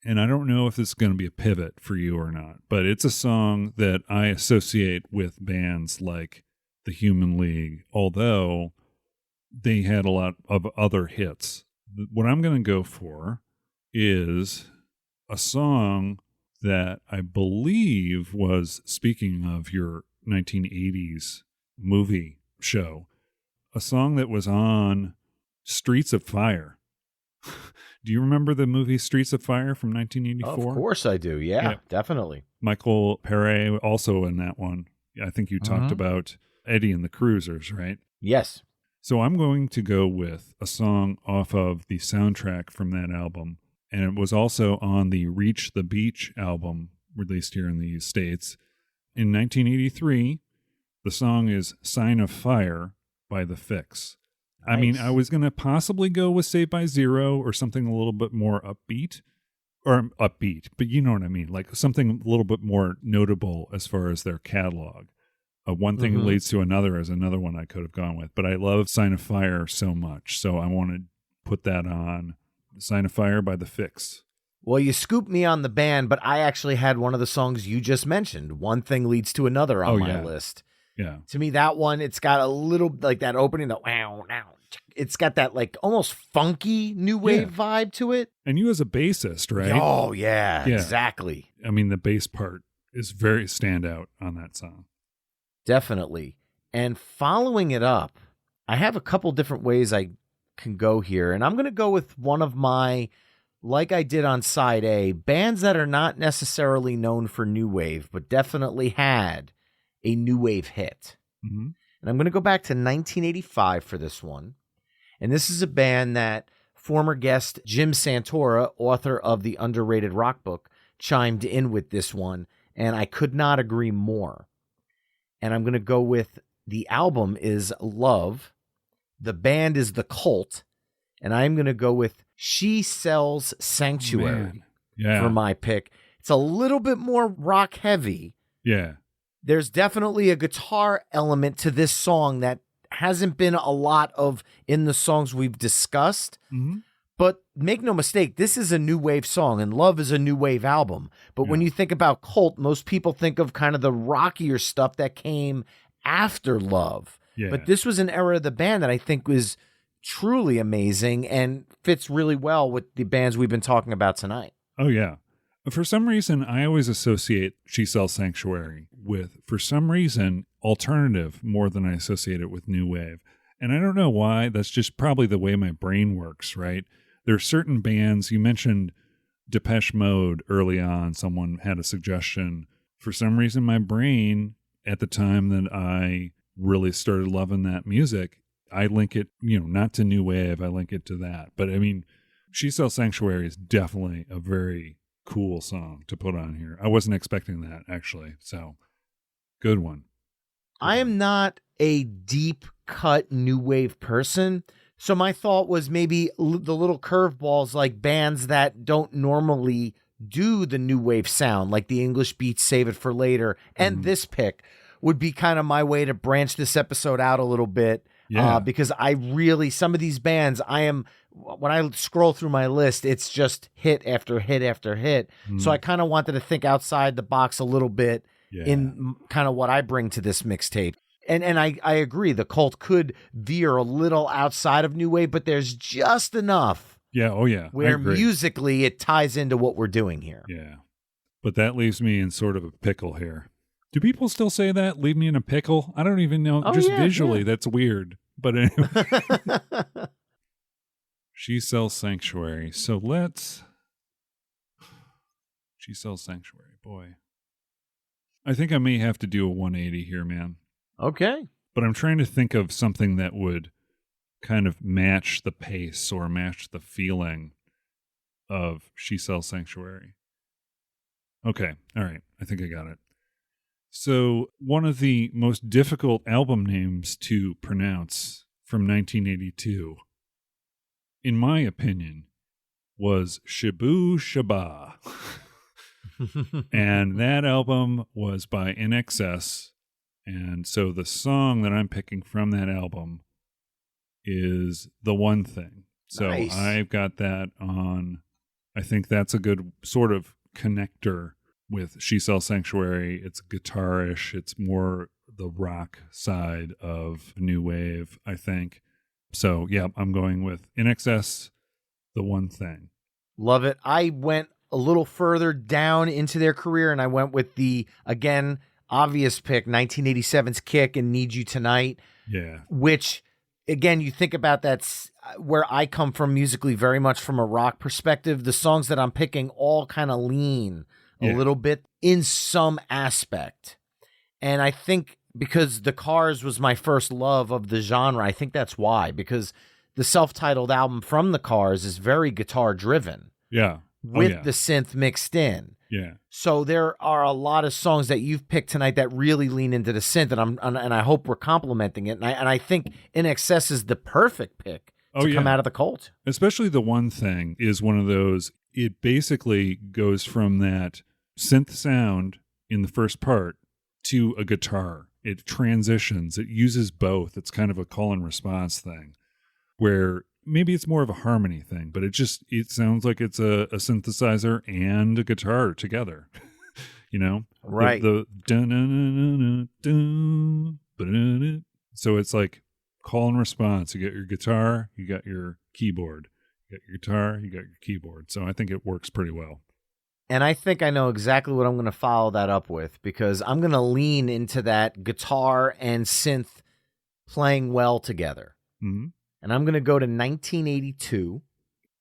And I don't know if this is going to be a pivot for you or not, but it's a song that I associate with bands like the Human League, although they had a lot of other hits. What I'm going to go for is a song that I believe was, speaking of your 1980s movie show, a song that was on Streets of Fire. Do you remember the movie Streets of Fire from 1984? Of course I do. Yeah, definitely. Michael Pere also in that one. I think you talked about Eddie and the Cruisers, right? Yes. So I'm going to go with a song off of the soundtrack from that album. And it was also on the Reach the Beach album released here in the States. In 1983, the song is Sign of Fire by The Fix. Nice. I mean, I was going to possibly go with Saved by Zero or something a little bit more upbeat, but you know what I mean? Like something a little bit more notable as far as their catalog. One thing leads to another is another one I could have gone with, but I love Sign of Fire so much. So I want to put that on. Sign of Fire by The Fix. Well, you scooped me on the band, but I actually had one of the songs you just mentioned. One thing leads to another on my list. Yeah. To me, that one, it's got a little, like that opening, the wow, it's got that like almost funky new wave vibe to it. And you as a bassist, right? Oh, yeah, exactly. I mean, the bass part is very standout on that song. Definitely. And following it up, I have a couple different ways I can go here. And I'm going to go with one of my, like I did on side A, bands that are not necessarily known for new wave, but definitely had a new wave hit. And I'm going to go back to 1985 for this one. And this is a band that former guest Jim Santora, author of the Underrated Rock Book, chimed in with this one. And I could not agree more. And I'm going to go with, the album is Love. The band is The Cult. And I'm going to go with She Sells Sanctuary for my pick. It's a little bit more rock heavy. Yeah. There's definitely a guitar element to this song that hasn't been a lot of in the songs we've discussed. But make no mistake, this is a new wave song, and Love is a new wave album. But when you think about Cult, most people think of kind of the rockier stuff that came after Love. Yeah. But this was an era of the band that I think was truly amazing and fits really well with the bands we've been talking about tonight. Oh, yeah. For some reason, I always associate She Sells Sanctuary with, for some reason, alternative more than I associate it with new wave. And I don't know why. That's just probably the way my brain works, right? There are certain bands, you mentioned Depeche Mode early on. Someone had a suggestion. For some reason, my brain, at the time that I really started loving that music, I link it, not to new wave. I link it to that. But I mean, She Sells Sanctuary is definitely a very cool song to put on here. I wasn't expecting that, actually. So, good one. I am not a deep cut new wave person. So my thought was maybe the little curveballs, like bands that don't normally do the new wave sound, like the English Beats, Save It for Later, and this pick would be kind of my way to branch this episode out a little bit. Because I really, some of these bands, when I scroll through my list, it's just hit after hit after hit. So I kind of wanted to think outside the box a little bit in kind of what I bring to this mixtape. And I agree, the Cult could veer a little outside of new wave, but there's just enough. Yeah, oh yeah. Where musically it ties into what we're doing here. Yeah. But that leaves me in sort of a pickle here. Do people still say that? Leave me in a pickle? I don't even know. Oh, Just yeah, visually, yeah. that's weird. But anyway. She sells Sanctuary. So let's... She sells Sanctuary. Boy. I think I may have to do a 180 here, man. Okay. But I'm trying to think of something that would kind of match the pace or match the feeling of She Sells Sanctuary. Okay. All right. I think I got it. So one of the most difficult album names to pronounce from 1982, in my opinion, was Shabu Shaba. And that album was by NXS. And so the song that I'm picking from that album is The One Thing. So Nice. I've got that on. I think that's a good sort of connector with She Sells Sanctuary. It's guitarish. It's more the rock side of new wave, I think. So, yeah, I'm going with NXS, The One Thing. Love it. I went a little further down into their career, and I went with the, again, obvious pick, 1987's Kick and Need You Tonight. Yeah. Which, again, you think about that's where I come from musically, very much from a rock perspective. The songs that I'm picking all kind of lean a little bit in some aspect. And I think because The Cars was my first love of the genre, I think that's why, because the self-titled album from The Cars is very guitar driven. Yeah. With the synth mixed in. Yeah. So there are a lot of songs that you've picked tonight that really lean into the synth, and I hope we're complimenting it. And I think NXS is the perfect pick to come out of the cult. Especially The One Thing is one of those. It basically goes from that synth sound in the first part to a guitar. It transitions. It uses both. It's kind of a call and response thing where maybe it's more of a harmony thing, but it sounds like it's a synthesizer and a guitar together. You know? Right. So it's like call and response. You got your guitar, you got your keyboard. You got your guitar, you got your keyboard. So I think it works pretty well. And I think I know exactly what I'm going to follow that up with, because I'm going to lean into that guitar and synth playing well together. Mm-hmm. And I'm going to go to 1982.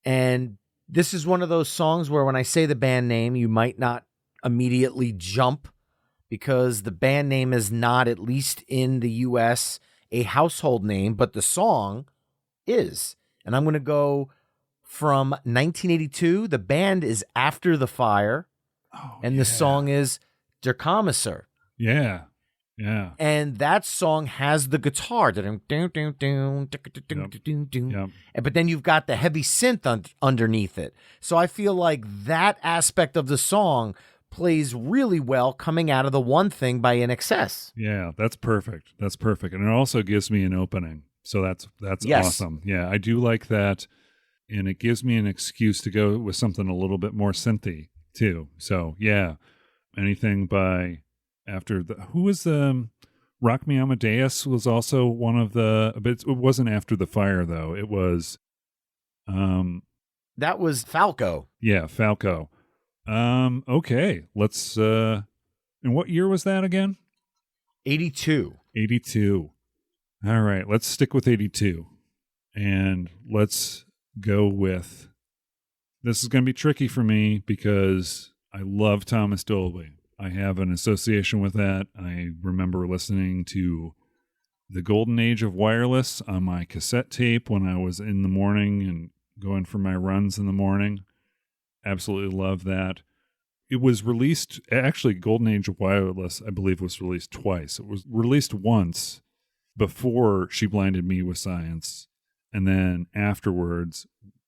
And this is one of those songs where when I say the band name, you might not immediately jump, because the band name is not, at least in the U.S., a household name, but the song is. And I'm going to go from 1982. The band is After the Fire. The song is Der Kommissar. Yeah. Yeah. And that song has the guitar. But then you've got the heavy synth underneath it. So I feel like that aspect of the song plays really well coming out of The One Thing by NXS. Yeah, that's perfect. That's perfect. And it also gives me an opening. So that's awesome. Yeah, I do like that. And it gives me an excuse to go with something a little bit more synthy too. So yeah, anything by After the, who was Rock Me Amadeus was also one of the, but it wasn't After the Fire though. It was, that was Falco. Yeah, Falco. Okay, let's, and what year was that again? 82. 82. All right, let's stick with 82. And let's go with, this is going to be tricky for me because I love Thomas Dolby. I have an association with that. I remember listening to The Golden Age of Wireless on my cassette tape when I was in the morning and going for my runs in the morning. Absolutely love that. It was released, actually, Golden Age of Wireless, I believe, was released twice. It was released once before She Blinded Me with Science, and then afterwards,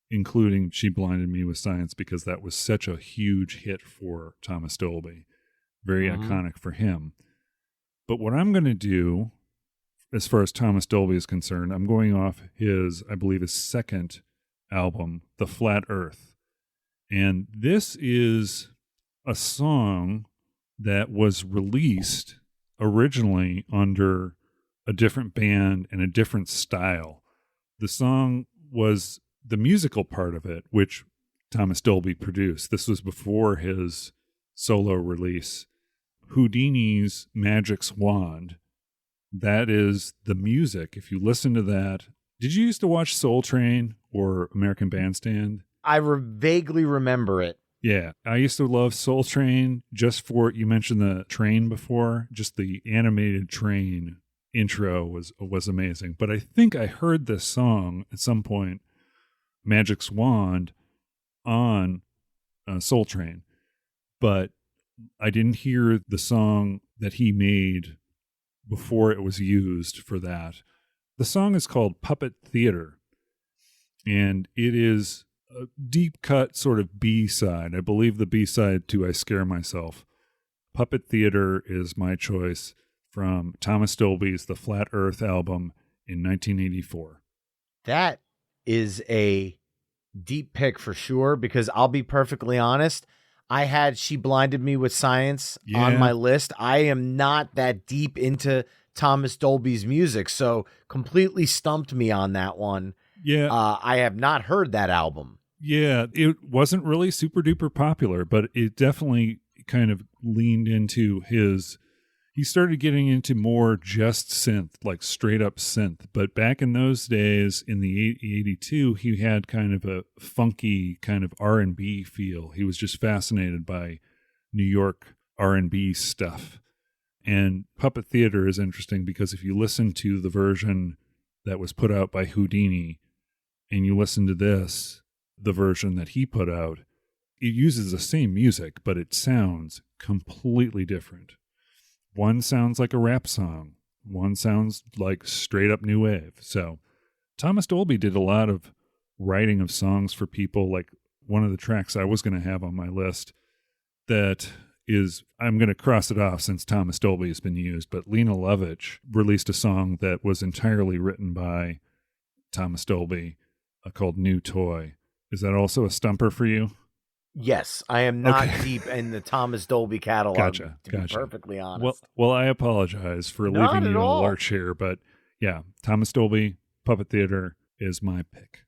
including She Blinded Me with Science, because that was such a huge hit for Thomas Dolby. Very iconic for him. But what I'm going to do, as far as Thomas Dolby is concerned, I'm going off his, I believe, his second album, The Flat Earth. And this is a song that was released originally under a different band and a different style. The song was the musical part of it, which Thomas Dolby produced. This was before his solo release. Houdini's Magic's Wand. That is the music. If you listen to that, did you used to watch Soul Train or American Bandstand? I vaguely remember it. Yeah, I used to love Soul Train just for, you mentioned the train before, just the animated train intro was amazing. But I think I heard this song at some point, Magic's Wand, on Soul Train, but I didn't hear the song that he made before it was used for that. The song is called Puppet Theater, and it is a deep cut sort of B-side. I believe the B-side to I Scare Myself. Puppet Theater is my choice from Thomas Dolby's The Flat Earth album in 1984. That is a deep pick for sure, because I'll be perfectly honest, I had She Blinded Me with Science on my list. I am not that deep into Thomas Dolby's music, so completely stumped me on that one. Yeah. I have not heard that album. Yeah, it wasn't really super duper popular, but it definitely kind of leaned into he started getting into more just synth, like straight up synth. But back in those days, in the 82, he had kind of a funky kind of R&B feel. He was just fascinated by New York R&B stuff. And Puppet Theater is interesting because if you listen to the version that was put out by Houdini and you listen to this, the version that he put out, it uses the same music, but it sounds completely different. One sounds like a rap song. One sounds like straight up new wave. So Thomas Dolby did a lot of writing of songs for people. Like one of the tracks I was going to have on my list that is, I'm going to cross it off since Thomas Dolby has been used, but Lena Lovitch released a song that was entirely written by Thomas Dolby called New Toy. Is that also a stumper for you? Yes, I am not deep in the Thomas Dolby catalog, to be perfectly honest. Well, I apologize for leaving you in a lurch here, but yeah, Thomas Dolby, Puppet Theater is my pick.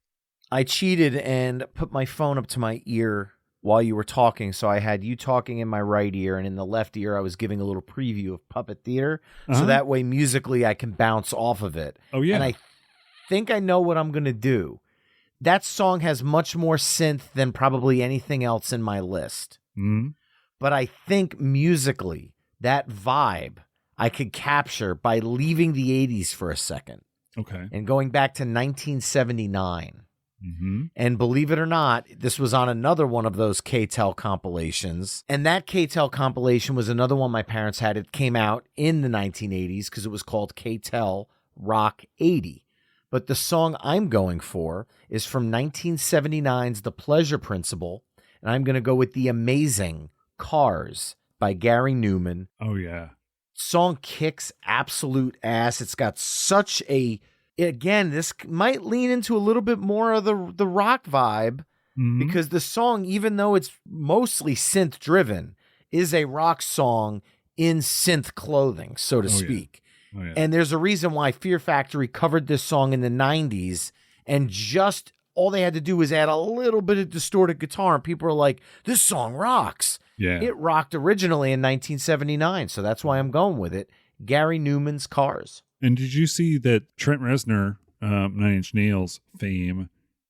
I cheated and put my phone up to my ear while you were talking, so I had you talking in my right ear, and in the left ear I was giving a little preview of Puppet Theater, so that way musically I can bounce off of it. Oh, yeah. And I think I know what I'm going to do. That song has much more synth than probably anything else in my list. Mm-hmm. But I think musically, that vibe I could capture by leaving the 80s for a second. Okay. And going back to 1979. Mm-hmm. And believe it or not, this was on another one of those K-Tel compilations. And that K-Tel compilation was another one my parents had. It came out in the 1980s because it was called K-Tel Rock 80. But the song I'm going for is from 1979's The Pleasure Principle, and I'm going to go with the amazing Cars by Gary Newman. Oh, yeah. Song kicks absolute ass. It's got such a... Again, this might lean into a little bit more of the rock vibe, because the song, even though it's mostly synth-driven, is a rock song in synth clothing, so to speak. Oh, yeah. And there's a reason why Fear Factory covered this song in the 90s, and just all they had to do was add a little bit of distorted guitar, and people are like, this song rocks. Yeah. It rocked originally in 1979, so that's why I'm going with it. Gary Newman's Cars. And did you see that Trent Reznor, Nine Inch Nails fame,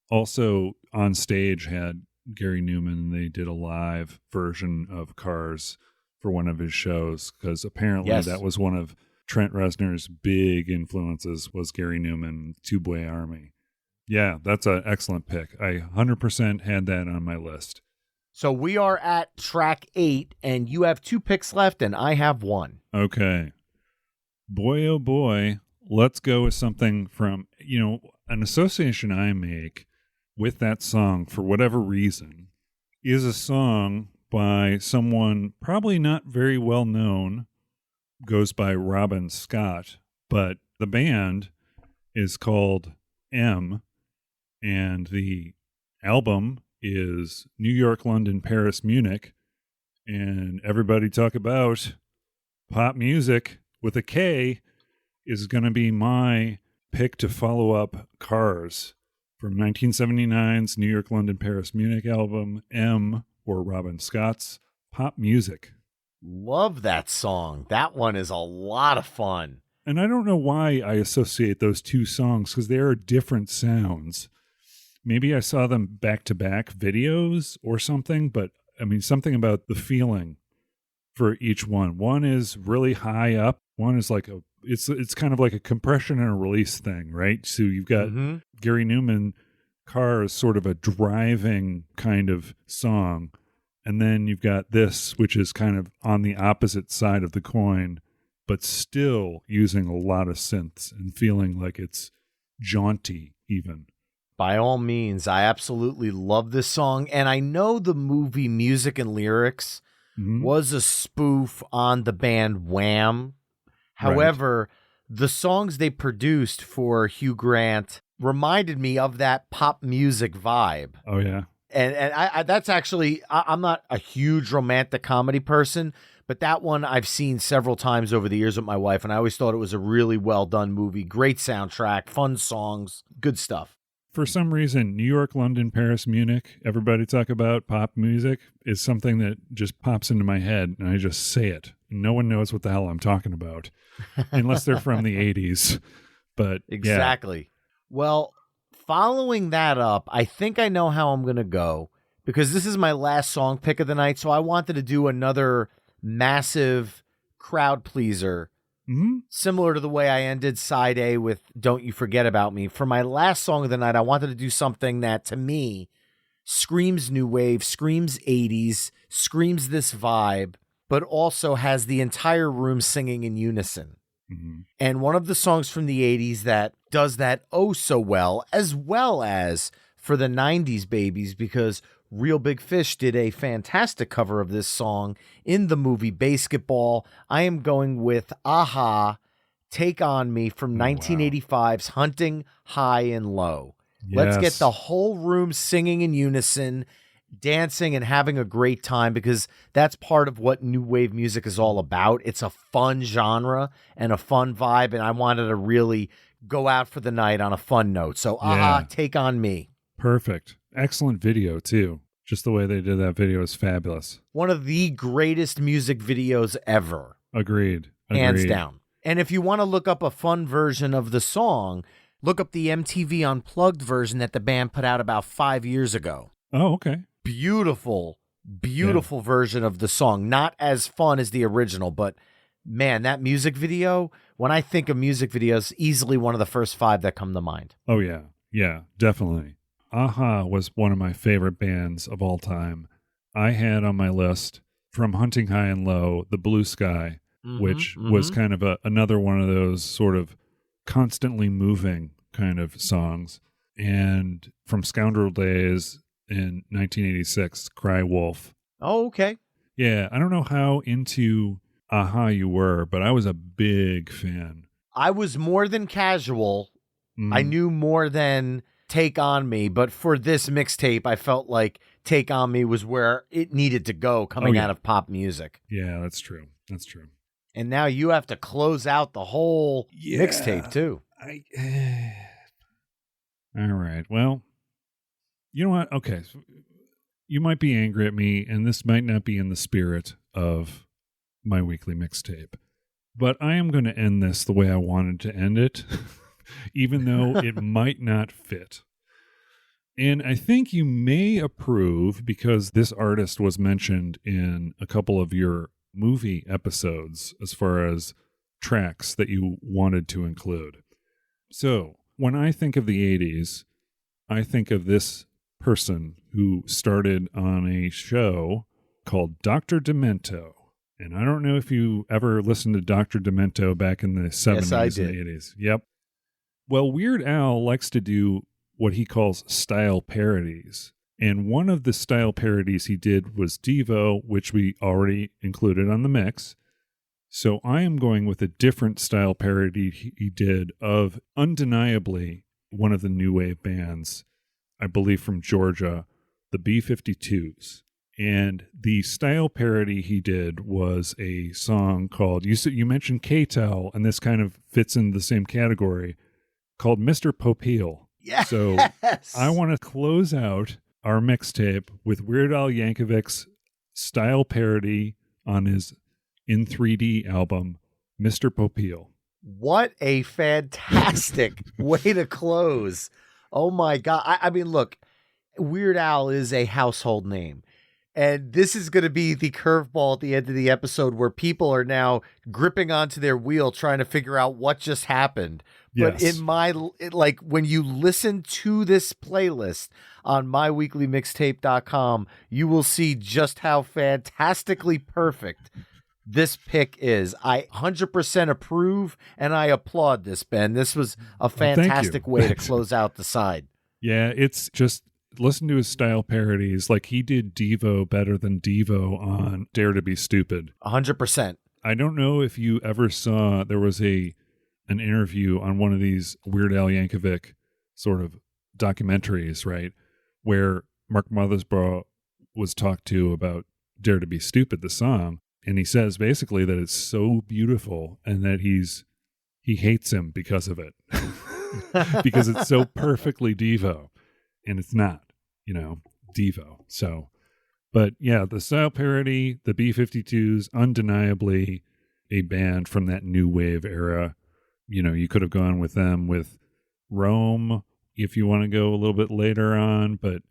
also on stage had Gary Newman? They did a live version of Cars for one of his shows, because apparently that was one of Trent Reznor's big influences was Gary Newman, Two Boy Army. Yeah, that's an excellent pick. I 100% had that on my list. So we are at track 8, and you have 2 picks left, and I have 1. Okay. Boy, oh boy, let's go with something from, an association I make with that song for whatever reason is a song by someone probably not very well known, goes by Robin Scott, but the band is called M, and the album is New York, London, Paris, Munich, and everybody talk about pop music with a K is going to be my pick to follow up Cars from 1979's New York, London, Paris, Munich album, M, or Robin Scott's Pop Music. Love that song. That one is a lot of fun. And I don't know why I associate those two songs because they are different sounds. Maybe I saw them back-to-back videos or something, but I mean, something about the feeling for each one. One is really high up. One is like it's kind of like a compression and a release thing, right? So you've got Gary Newman, Car is sort of a driving kind of song. And then you've got this, which is kind of on the opposite side of the coin, but still using a lot of synths and feeling like it's jaunty even. By all means, I absolutely love this song. And I know the movie Music and Lyrics was a spoof on the band Wham. However, the songs they produced for Hugh Grant reminded me of that pop music vibe. Oh, yeah. And I that's actually, I'm not a huge romantic comedy person, but that one I've seen several times over the years with my wife, and I always thought it was a really well done movie. Great soundtrack, fun songs, good stuff. For some reason, New York, London, Paris, Munich, everybody talk about pop music is something that just pops into my head, and I just say it. No one knows what the hell I'm talking about, unless they're from the 80s. But exactly. Yeah. Well, following that up, I think I know how I'm going to go, because this is my last song pick of the night, so I wanted to do another massive crowd pleaser, similar to the way I ended side A with Don't You Forget About Me. For my last song of the night, I wanted to do something that, to me, screams new wave, screams 80s, screams this vibe, but also has the entire room singing in unison. And one of the songs from the 80s that does that oh so well as for the 90s babies, because Real Big Fish did a fantastic cover of this song in the movie Basketball. I am going with Aha, Take On Me from 1985's Hunting High and Low. Yes. Let's get the whole room singing in unison, dancing and having a great time, because that's part of what new wave music is all about. It's a fun genre and a fun vibe, and I wanted to really go out for the night on a fun note. So Aha, Take On Me. Perfect. Excellent video, too. Just the way they did that video is fabulous. One of the greatest music videos ever. Agreed. Hands down. And if you want to look up a fun version of the song, look up the MTV Unplugged version that the band put out about 5 years ago. Oh, okay. Beautiful version of the song. Not as fun as the original, but man, that music video, when I think of music videos, easily one of the first 5 that come to mind. Oh, yeah. Yeah, definitely. Aha was one of my favorite bands of all time. I had on my list from Hunting High and Low, The Blue Sky, which was kind of another one of those sort of constantly moving kind of songs. And from Scoundrel Days in 1986, Cry Wolf. Oh, okay. Yeah, I don't know how into Aha you were, but I was a big fan. I was more than casual. I knew more than Take On Me, but for this mixtape, I felt like Take On Me was where it needed to go coming out of pop music. Yeah, that's true. That's true. And now you have to close out the whole mixtape, too. All right. Well, you know what? Okay. So you might be angry at me, and this might not be in the spirit of my weekly mixtape, but I am going to end this the way I wanted to end it. Even though it might not fit. And I think you may approve, because this artist was mentioned in a couple of your movie episodes as far as tracks that you wanted to include. So when I think of the 80s, I think of this person who started on a show called Dr. Demento. And I don't know if you ever listened to Dr. Demento back in the 70s and 80s. Yep. Well, Weird Al likes to do what he calls style parodies. And one of the style parodies he did was Devo, which we already included on the mix. So I am going with a different style parody he did of undeniably one of the new wave bands, I believe from Georgia, the B-52s. And the style parody he did was a song called, you mentioned K-Tel, and this kind of fits in the same category, called Mr. Popeil. Yes. So I want to close out our mixtape with Weird Al Yankovic's style parody on his in 3D album, Mr. Popeil. What a fantastic way to close. Oh my God. I mean, look, Weird Al is a household name. And this is going to be the curveball at the end of the episode where people are now gripping onto their wheel trying to figure out what just happened. But Yes. when you listen to this playlist on myweeklymixtape.com, you will see just how fantastically perfect this pick is. I 100% approve and I applaud this, Ben. This was a fantastic way to close out the side. Yeah, it's just listen to his style parodies. Like he did Devo better than Devo on Dare to Be Stupid. 100%. I don't know if you ever saw, there was an interview on one of these Weird Al Yankovic sort of documentaries, right, where Mark Mothersbaugh was talked to about Dare to Be Stupid, the song, and he says basically that it's so beautiful and that he hates him because of it. Because it's so perfectly Devo. And it's not, Devo. So, but yeah, the style parody, the B-52s, undeniably a band from that new wave era. You could have gone with them with Rome if you want to go a little bit later on, but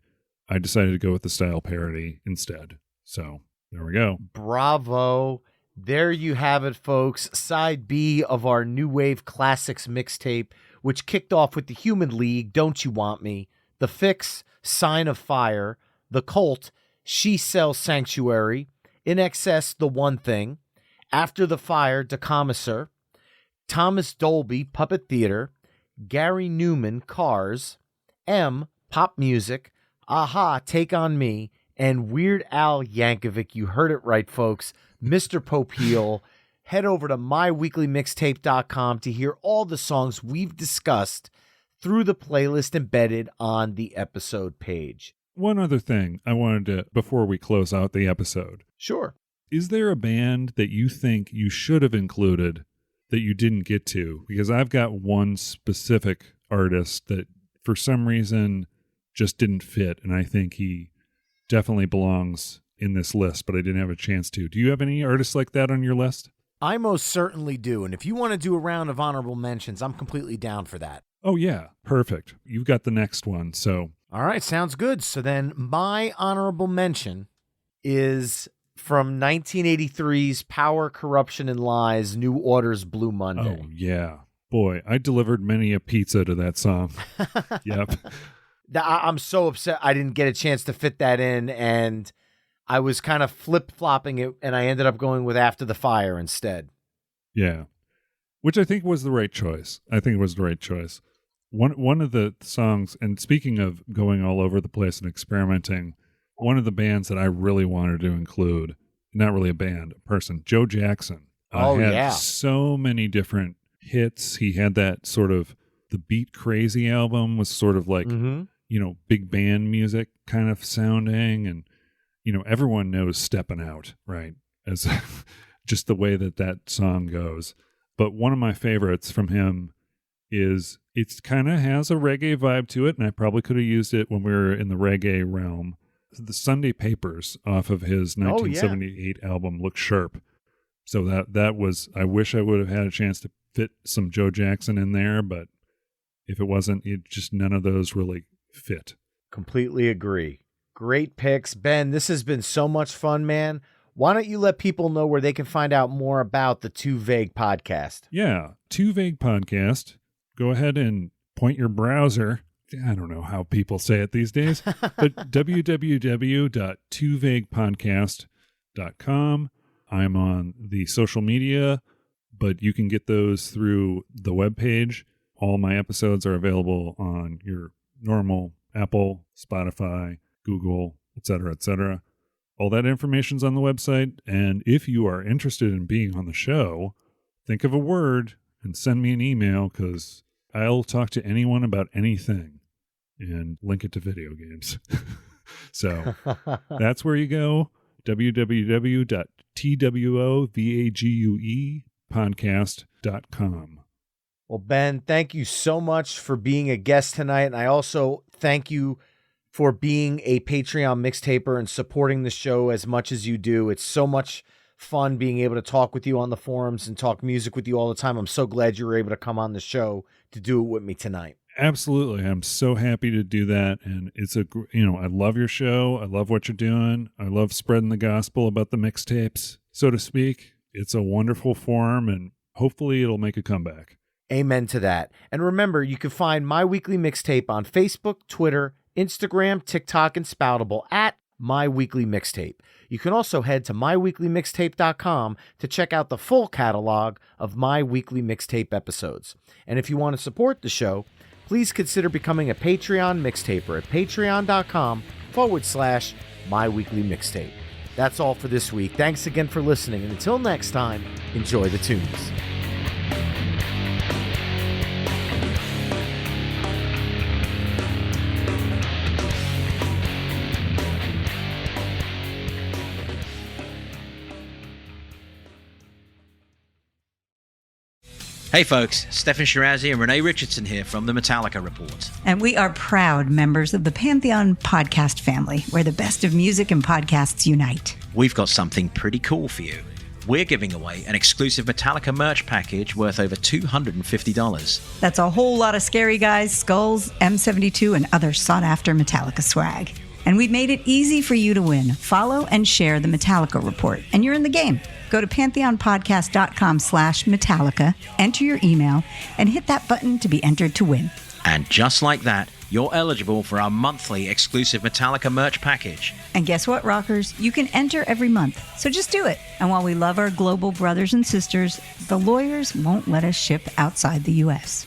I decided to go with the style parody instead. So there we go. Bravo. There you have it, folks. Side B of our New Wave Classics mixtape, which kicked off with the Human League, Don't You Want Me? The Fix, Sign of Fire, The Cult, She Sells Sanctuary, In Excess, The One Thing, After the Fire, De Commissar, Thomas Dolby, Puppet Theater, Gary Newman, Cars, M, Pop Music, Aha, Take On Me, and Weird Al Yankovic. You heard it right, folks. Mr. Popeil. Head over to myweeklymixtape.com to hear all the songs we've discussed through the playlist embedded on the episode page. One other thing I wanted to, before we close out the episode. Sure. Is there a band that you think you should have included that you didn't get to? Because I've got one specific artist that for some reason just didn't fit, and I think he definitely belongs in this list, but I didn't have a chance to. Do you have any artists like that on your list? I most certainly do, and if you want to do a round of honorable mentions, I'm completely down for that. Oh, yeah. Perfect. You've got the next one, so. All right, sounds good. So then my honorable mention is from 1983's Power, Corruption, and Lies, New Order's Blue Monday. Oh, yeah. Boy, I delivered many a pizza to that song. Yep. I'm so upset I didn't get a chance to fit that in, and I was kind of flip-flopping it, and I ended up going with After the Fire instead. Yeah. Which I think was the right choice. One of the songs, and speaking of going all over the place and experimenting, one of the bands that I really wanted to include, not really a band, a person, Joe Jackson. Had so many different hits. He had that sort of, the Beat Crazy album was sort of like, big band music kind of sounding. And, everyone knows Steppin' Out, right? As just the way that song goes. But one of my favorites from him is, it kind of has a reggae vibe to it, and I probably could have used it when we were in the reggae realm. The Sunday Papers off of his 1978 album Look Sharp. So that was, I wish I would have had a chance to fit some Joe Jackson in there, but if it wasn't, just none of those really fit. Completely agree. Great picks. Ben, this has been so much fun, man. Why don't you let people know where they can find out more about the Too Vague podcast? Yeah, Too Vague podcast. Go ahead and point your browser. I don't know how people say it these days, but www.toovaguepodcast.com. I'm on the social media, but you can get those through the webpage. All my episodes are available on your normal Apple, Spotify, Google, etc., etc. All that information's on the website. And if you are interested in being on the show, think of a word and send me an email, because I'll talk to anyone about anything and link it to video games. So that's where you go. www.twovaguepodcast.com. Well, Ben, thank you so much for being a guest tonight. And I also thank you for being a Patreon mixtaper and supporting the show as much as you do. It's so much fun being able to talk with you on the forums and talk music with you all the time. I'm so glad you were able to come on the show to do it with me tonight. Absolutely. I'm so happy to do that. And it's I love your show. I love what you're doing. I love spreading the gospel about the mixtapes, so to speak. It's a wonderful forum, and hopefully it'll make a comeback. Amen to that. And remember, you can find My Weekly Mixtape on Facebook, Twitter, Instagram, TikTok, and Spoutable at My Weekly Mixtape. You can also head to myweeklymixtape.com to check out the full catalog of My Weekly Mixtape episodes. And if you want to support the show, please consider becoming a Patreon mixtaper at patreon.com/My Weekly Mixtape. That's all for this week. Thanks again for listening. And until next time, enjoy the tunes. Hey folks, Stefan Shirazi and Renee Richardson here from the Metallica Report. And we are proud members of the Pantheon podcast family, where the best of music and podcasts unite. We've got something pretty cool for you. We're giving away an exclusive Metallica merch package worth over $250. That's a whole lot of Scary Guys, Skulls, M72, and other sought-after Metallica swag. And we've made it easy for you to win. Follow and share the Metallica Report, and you're in the game. Go to pantheonpodcast.com/Metallica, enter your email, and hit that button to be entered to win. And just like that, you're eligible for our monthly exclusive Metallica merch package. And guess what, rockers? You can enter every month, so just do it. And while we love our global brothers and sisters, the lawyers won't let us ship outside the U.S.